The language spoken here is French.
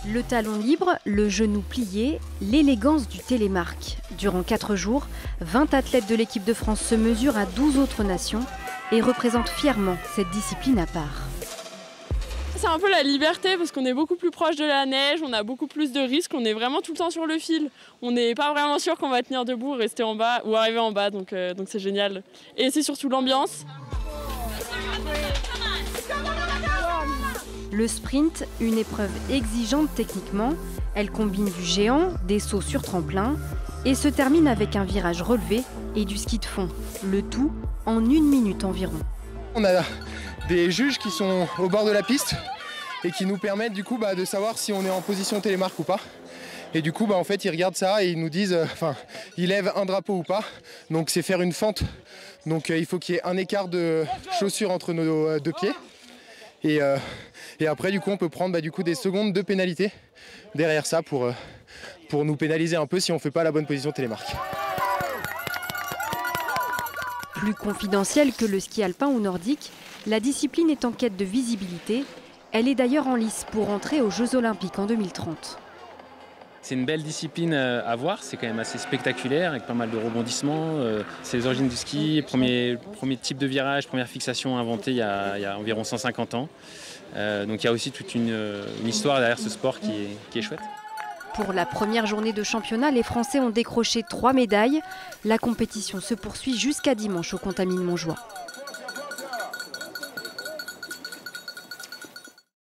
Le talon libre, le genou plié, l'élégance du télémark. Durant 4 jours, 20 athlètes de l'équipe de France se mesurent à 12 autres nations et représentent fièrement cette discipline à part. C'est un peu la liberté parce qu'on est beaucoup plus proche de la neige, on a beaucoup plus de risques, on est vraiment tout le temps sur le fil. On n'est pas vraiment sûr qu'on va tenir debout, rester en bas ou arriver en bas, donc c'est génial. Et c'est surtout l'ambiance. Le sprint, une épreuve exigeante techniquement, elle combine du géant, des sauts sur tremplin et se termine avec un virage relevé et du ski de fond. Le tout en 1 minute environ. On a des juges qui sont au bord de la piste et qui nous permettent du coup de savoir si on est en position télémark ou pas. Et du coup en fait ils regardent ça et ils nous disent, ils lèvent un drapeau ou pas. Donc c'est faire une fente. Donc il faut qu'il y ait un écart de chaussures entre nos 2 pieds. Et après du coup on peut prendre du coup des secondes de pénalité derrière ça pour nous pénaliser un peu si on ne fait pas la bonne position télémark. Plus confidentielle que le ski alpin ou nordique, la discipline est en quête de visibilité. Elle est d'ailleurs en lice pour entrer aux Jeux Olympiques en 2030. C'est une belle discipline à voir, c'est quand même assez spectaculaire avec pas mal de rebondissements. C'est les origines du ski, premier type de virage, première fixation inventée il y a environ 150 ans. Donc il y a aussi toute une histoire derrière ce sport qui est chouette. Pour la première journée de championnat, les Français ont décroché 3 médailles. La compétition se poursuit jusqu'à dimanche au Contamine-Montjoie.